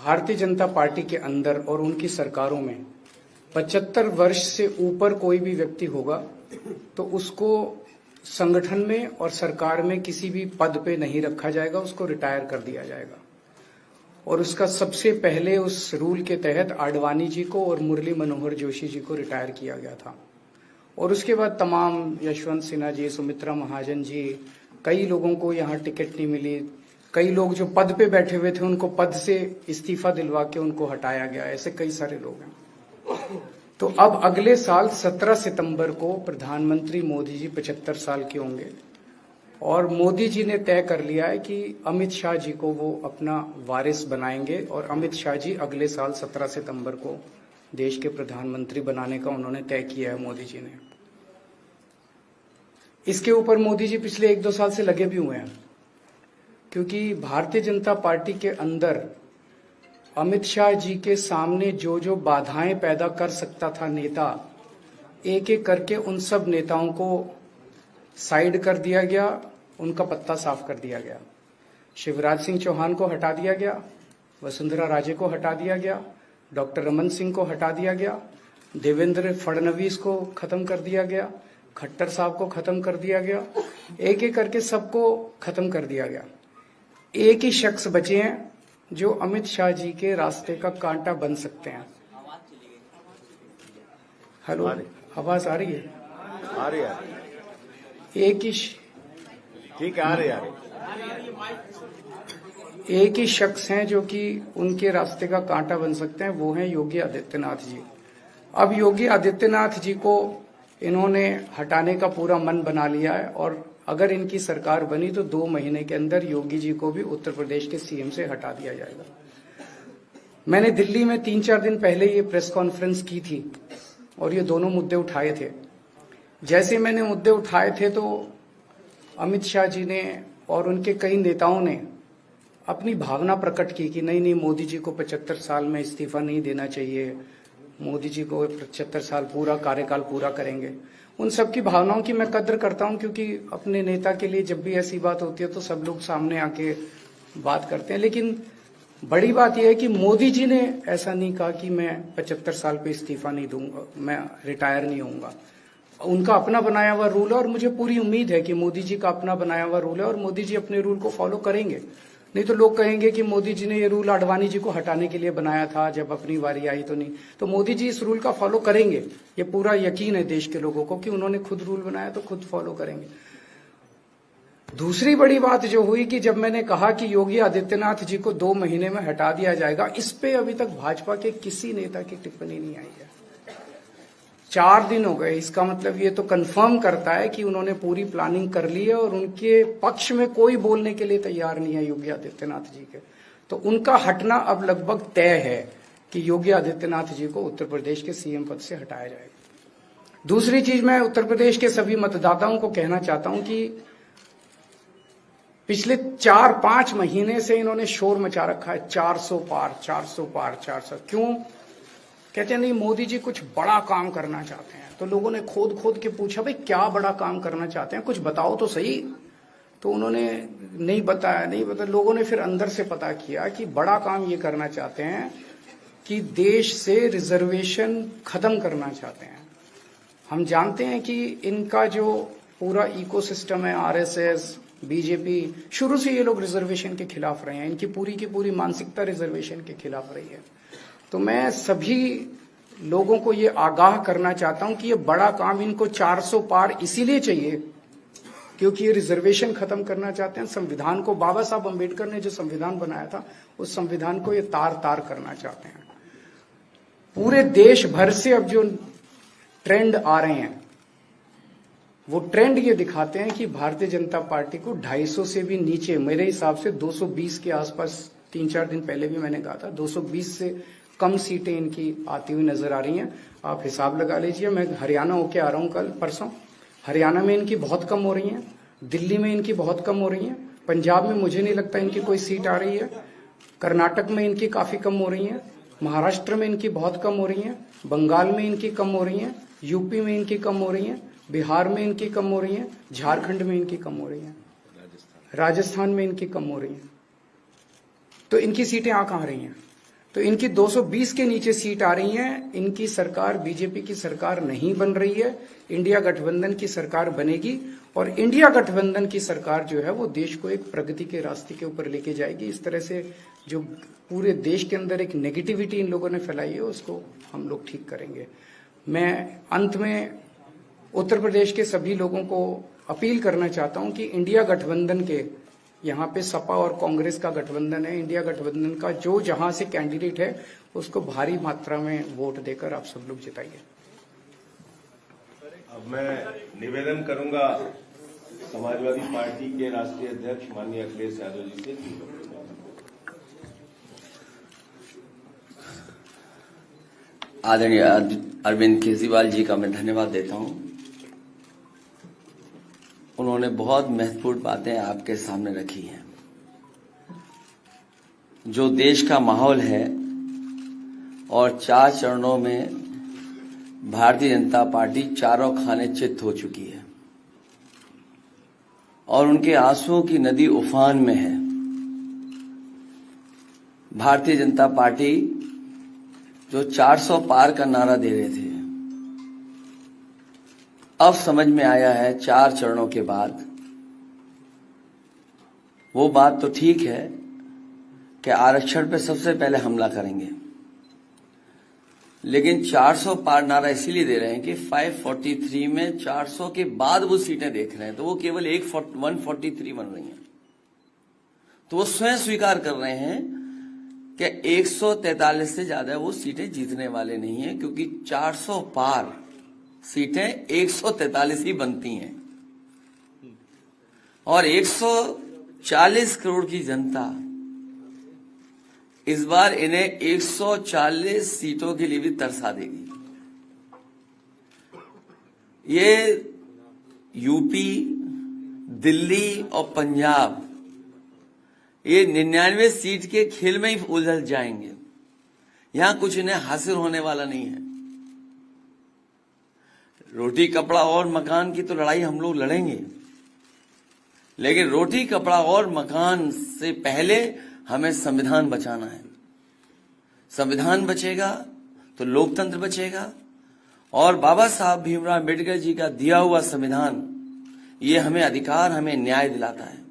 Bharatiya Janata party के अंदर और उनकी सरकारों में 75 वर्ष से ऊपर कोई भी व्यक्ति होगा तो उसको संगठन में और सरकार में किसी भी पद पे नहीं रखा जाएगा, उसको रिटायर कर दिया जाएगा। और उसका सबसे पहले उस रूल के तहत आडवाणी जी को और मुरली मनोहर जोशी जी को रिटायर किया गया था। और उसके बाद तमाम यशवंत सिन्हा जी, सुमित्रा महाजन जी, कई लोगों को यहाँ टिकट नहीं मिली। कई लोग जो पद पे बैठे हुए थे उनको पद से इस्तीफा दिलवा के उनको हटाया गया। ऐसे कई सारे लोग हैं। तो अब अगले साल 17 सितंबर को प्रधानमंत्री मोदी जी 75 साल के होंगे और मोदी जी ने तय कर लिया है कि अमित शाह जी को वो अपना वारिस बनाएंगे और अमित शाह जी अगले साल 17 सितंबर को देश के प्रधानमंत्री बनाने का उन्होंने तय किया है मोदी जी ने। इसके ऊपर मोदी जी पिछले 1-2 साल से लगे भी हुए हैं, क्योंकि भारतीय जनता पार्टी के अंदर अमित शाह जी के सामने जो जो बाधाएं पैदा कर सकता था नेता, एक एक करके उन सब नेताओं को साइड कर दिया गया, उनका पत्ता साफ कर दिया गया। शिवराज सिंह चौहान को हटा दिया गया, वसुंधरा राजे को हटा दिया गया, डॉक्टर रमन सिंह को हटा दिया गया, देवेंद्र फडणवीस को खत्म कर दिया गया, खट्टर साहब को खत्म कर दिया गया, एक एक करके सबको खत्म कर दिया गया। एक ही शख्स बचे हैं जो अमित शाह जी के रास्ते का कांटा बन सकते हैं। हेलो, आवाज आ रही है? आ रही है। एक ही ठीक है, आ रही है। एक ही शख्स हैं जो कि उनके रास्ते का कांटा बन सकते हैं, वो हैं योगी आदित्यनाथ जी। अब योगी आदित्यनाथ जी को इन्होंने हटाने का पूरा मन बना लिया है और अगर इनकी सरकार बनी तो 2 महीने के अंदर योगी जी को भी उत्तर प्रदेश के सीएम से हटा दिया जाएगा। मैंने दिल्ली में 3-4 दिन पहले ये प्रेस कॉन्फ्रेंस की थी और ये दोनों मुद्दे उठाए थे। जैसे मैंने मुद्दे उठाए थे तो अमित शाह जी ने और उनके कई नेताओं ने अपनी भावना प्रकट की कि नहीं नहीं, मोदी जी को 75 साल में इस्तीफा नहीं देना चाहिए, मोदी जी को 75 साल पूरा कार्यकाल पूरा करेंगे। उन सब की भावनाओं की मैं कद्र करता हूं, क्योंकि अपने नेता के लिए जब भी ऐसी बात होती है तो सब लोग सामने आके बात करते हैं। लेकिन बड़ी बात यह है कि मोदी जी ने ऐसा नहीं कहा कि मैं 75 साल पे इस्तीफा नहीं दूंगा, मैं रिटायर नहीं होऊंगा। उनका अपना बनाया हुआ रूल है और मुझे पूरी उम्मीद है कि मोदी जी का अपना बनाया हुआ रूल है और मोदी जी अपने रूल को फॉलो करेंगे। नहीं तो लोग कहेंगे कि मोदी जी ने ये रूल आडवाणी जी को हटाने के लिए बनाया था, जब अपनी बारी आई तो नहीं। तो मोदी जी इस रूल का फॉलो करेंगे, ये पूरा यकीन है देश के लोगों को कि उन्होंने खुद रूल बनाया तो खुद फॉलो करेंगे। दूसरी बड़ी बात जो हुई कि जब मैंने कहा कि योगी आदित्यनाथ जी को 2 महीने में हटा दिया जाएगा, इस पे अभी तक भाजपा के किसी नेता की टिप्पणी नहीं आई है। 4 दिन हो गए। इसका मतलब ये तो कंफर्म करता है कि उन्होंने पूरी प्लानिंग कर ली है और उनके पक्ष में कोई बोलने के लिए तैयार नहीं है योगी आदित्यनाथ जी के। तो उनका हटना अब लगभग तय है कि योगी आदित्यनाथ जी को उत्तर प्रदेश के सीएम पद से हटाया जाएगा। दूसरी चीज, मैं उत्तर प्रदेश के सभी मतदाताओं को कहना चाहता हूं कि पिछले 4-5 महीने से इन्होंने शोर मचा रखा है, 400 पार 400 पार 400। क्यों? कहते हैं नहीं मोदी जी कुछ बड़ा काम करना चाहते हैं। तो लोगों ने खोद खोद के पूछा, भाई क्या बड़ा काम करना चाहते हैं, कुछ बताओ तो सही। तो उन्होंने नहीं बताया। लोगों ने फिर अंदर से पता किया कि बड़ा काम ये करना चाहते हैं कि देश से रिजर्वेशन खत्म करना चाहते हैं। हम जानते हैं कि इनका जो पूरा इकोसिस्टम है, आरएसएस, बीजेपी, शुरू से ये लोग रिजर्वेशन के खिलाफ रहे हैं। इनकी पूरी की पूरी मानसिकता रिजर्वेशन के खिलाफ रही है। तो मैं सभी लोगों को ये आगाह करना चाहता हूं कि ये बड़ा काम इनको 400 पार इसीलिए चाहिए क्योंकि ये रिजर्वेशन खत्म करना चाहते हैं। संविधान को, बाबा साहब अम्बेडकर ने जो संविधान बनाया था, उस संविधान को ये तार तार करना चाहते हैं। पूरे देश भर से अब जो ट्रेंड आ रहे हैं, वो ट्रेंड ये दिखाते हैं कि भारतीय जनता पार्टी को 250 से भी नीचे, मेरे हिसाब से 220 के आसपास, 3-4 दिन पहले भी मैंने कहा था, 220 से कम सीटें इनकी आती हुई नजर आ रही हैं। आप हिसाब लगा लीजिए। मैं हरियाणा होके आ रहा हूं कल परसों। हरियाणा में इनकी बहुत कम हो रही हैं, दिल्ली में इनकी बहुत कम हो रही हैं, पंजाब में मुझे नहीं लगता इनकी कोई सीट आ रही है, कर्नाटक में इनकी काफी कम हो रही है, महाराष्ट्र में इनकी बहुत कम हो रही है, बंगाल में इनकी कम हो रही है, यूपी में इनकी कम हो रही है, बिहार में इनकी कम हो रही है, झारखंड में इनकी कम हो रही है, राजस्थान में इनकी कम हो रही है। तो इनकी सीटें आ कहां रही हैं? तो इनकी 220 के नीचे सीट आ रही हैं। इनकी सरकार बीजेपी की सरकार नहीं बन रही है, इंडिया गठबंधन की सरकार बनेगी और इंडिया गठबंधन की सरकार जो है वो देश को एक प्रगति के रास्ते के ऊपर लेके जाएगी। इस तरह से जो पूरे देश के अंदर एक नेगेटिविटी इन लोगों ने फैलाई है उसको हम लोग ठीक करेंगे। मैं अंत में उत्तर प्रदेश के सभी लोगों को अपील करना चाहता हूं कि इंडिया गठबंधन के, यहाँ पे सपा और कांग्रेस का गठबंधन है, इंडिया गठबंधन का जो जहां से कैंडिडेट है उसको भारी मात्रा में वोट देकर आप सब लोग जिताइए। अब मैं निवेदन करूंगा समाजवादी पार्टी के राष्ट्रीय अध्यक्ष माननीय अखिलेश यादव जी से। आदरणीय अरविंद केजरीवाल जी का मैं धन्यवाद देता हूं। उन्होंने बहुत महत्वपूर्ण बातें आपके सामने रखी हैं। जो देश का माहौल है और 4 चरणों में भारतीय जनता पार्टी चारों खाने चित्त हो चुकी है और उनके आंसुओं की नदी उफान में है। भारतीय जनता पार्टी जो 400 पार का नारा दे रहे थे, अब समझ में आया है 4 चरणों के बाद वो बात तो ठीक है कि आरक्षण पे सबसे पहले हमला करेंगे, लेकिन 400 पार नारा इसीलिए दे रहे हैं कि 543 में 400 के बाद वो सीटें देख रहे हैं, तो वो केवल 143 बन रही हैं। तो वो स्वयं स्वीकार कर रहे हैं कि 143 से ज्यादा वो सीटें जीतने वाले नहीं हैं, क्योंकि 400 पार सीटें 143 ही बनती हैं और 140 करोड़ की जनता इस बार इन्हें 140 सीटों के लिए भी तरसा देगी। ये यूपी, दिल्ली और पंजाब ये 99 सीट के खेल में ही उलझ जाएंगे। यहां कुछ इन्हें हासिल होने वाला नहीं है। रोटी कपड़ा और मकान की तो लड़ाई हम लोग लड़ेंगे, लेकिन रोटी कपड़ा और मकान से पहले हमें संविधान बचाना है। संविधान बचेगा तो लोकतंत्र बचेगा और बाबा साहब भीमराव अम्बेडकर जी का दिया हुआ संविधान ये हमें अधिकार, हमें न्याय दिलाता है।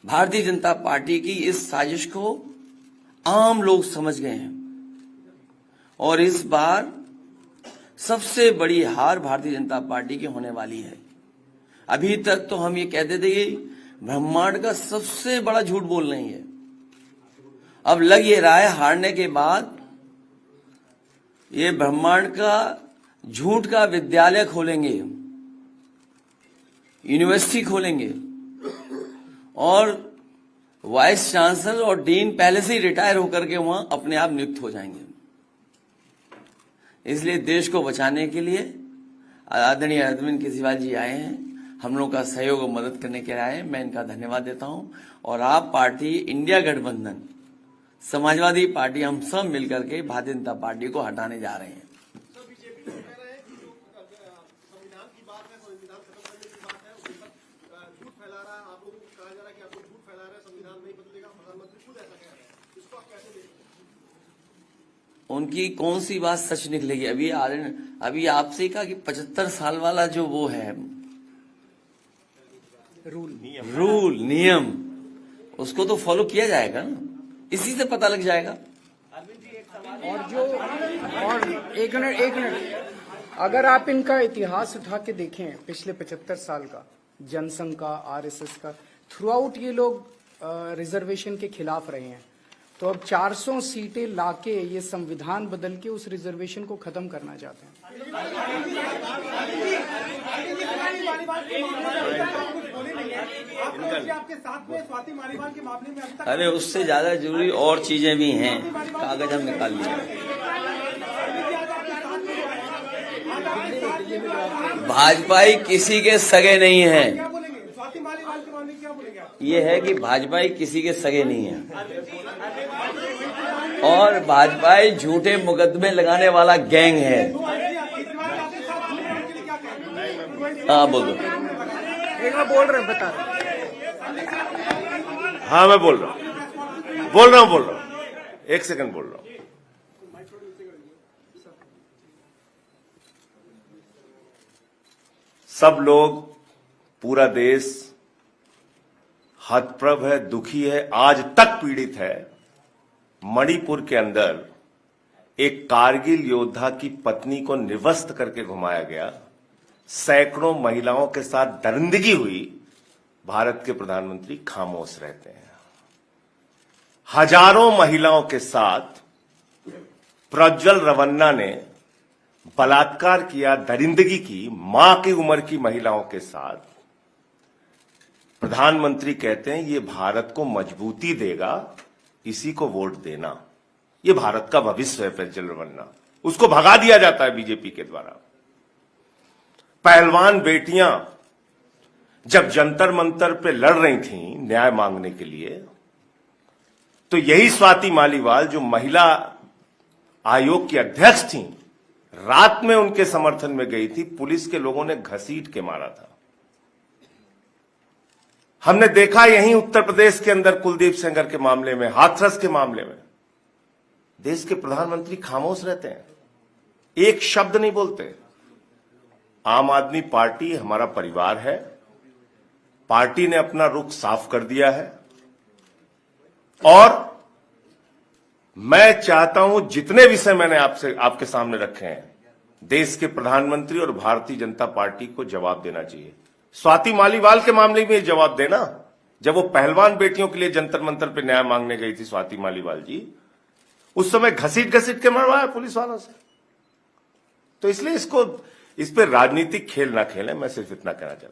भारतीय जनता पार्टी की इस साजिश को आम लोग समझ गए हैं और इस बार सबसे बड़ी हार भारतीय जनता पार्टी की होने वाली है। अभी तक तो हम ये कहते थे कि ब्रह्मांड का सबसे बड़ा झूठ बोल रही है, अब लग ये रहा है हारने के बाद ये ब्रह्मांड का झूठ का विद्यालय खोलेंगे, यूनिवर्सिटी खोलेंगे और वाइस चांसलर और डीन पहले से ही रिटायर होकर के वहां अपने आप नियुक्त हो जाएंगे। इसलिए देश को बचाने के लिए आदरणीय अरविंद केजरीवाल जी आए हैं, हम लोगों का सहयोग और मदद करने के लिए आए हैं। मैं इनका धन्यवाद देता हूं और आप पार्टी, इंडिया गठबंधन, समाजवादी पार्टी, हम सब मिलकर के भारतीय जनता पार्टी को हटाने जा रहे हैं। उनकी कौन सी बात सच निकलेगी? अभी आपसे कहा कि 75 साल वाला जो वो है रूल नियम उसको तो फॉलो किया जाएगा ना, इसी से पता लग जाएगा। और एक मिनट अगर आप इनका इतिहास उठा के देखें पिछले 75 साल का, जनसंघ का, आरएसएस का, थ्रू आउट ये लोग रिजर्वेशन के खिलाफ रहे हैं। तो अब 400 सीटें लाके ये संविधान बदल के उस रिजर्वेशन को खत्म करना चाहते हैं। अरे उससे ज्यादा जरूरी और चीजें भी हैं, कागज हम निकाल लिए। भाजपाई किसी के सगे नहीं है, ये है कि भाजपाई किसी के सगे नहीं है और भाजपाई झूठे मुकदमे लगाने वाला गैंग है। हाँ बोलो। बोल रहे बता रहे। हाँ मैं बोल रहा हूँ। एक सेकंड बोल रहा हूं। सब लोग, पूरा देश हतप्रभ है, दुखी है, आज तक पीड़ित है। मणिपुर के अंदर एक कारगिल योद्धा की पत्नी को निर्वस्त्र करके घुमाया गया, सैकड़ों महिलाओं के साथ दरिंदगी हुई, भारत के प्रधानमंत्री खामोश रहते हैं। हजारों महिलाओं के साथ प्रज्वल रवन्ना ने बलात्कार किया, दरिंदगी की, मां की उम्र की महिलाओं के साथ। प्रधानमंत्री कहते हैं ये भारत को मजबूती देगा, इसी को वोट देना। ये भारत का भविष्य है प्रज्वल रवन्ना, उसको भगा दिया जाता है बीजेपी के द्वारा। पहलवान बेटियां जब जंतर मंतर पे लड़ रही थीं न्याय मांगने के लिए, तो यही स्वाति मालीवाल जो महिला आयोग की अध्यक्ष थीं, रात में उनके समर्थन में गई थी, पुलिस के लोगों ने घसीट के मारा था। हमने देखा यहीं उत्तर प्रदेश के अंदर कुलदीप सेंगर के मामले में, हाथरस के मामले में, देश के प्रधानमंत्री खामोश रहते हैं, एक शब्द नहीं बोलते। आम आदमी पार्टी हमारा परिवार है, पार्टी ने अपना रुख साफ कर दिया है और मैं चाहता हूं जितने विषय मैंने आपके सामने रखे हैं, देश के प्रधानमंत्री और भारतीय जनता पार्टी को जवाब देना चाहिए। स्वाति मालीवाल के मामले में जवाब देना, जब वो पहलवान बेटियों के लिए जंतर मंतर पे न्याय मांगने गई थी स्वाति मालीवाल जी, उस समय घसीट के मरवाया पुलिस वालों से। तो इसलिए इस पे राजनीतिक खेल ना खेलें, मैं सिर्फ इतना कहना चाहता हूं।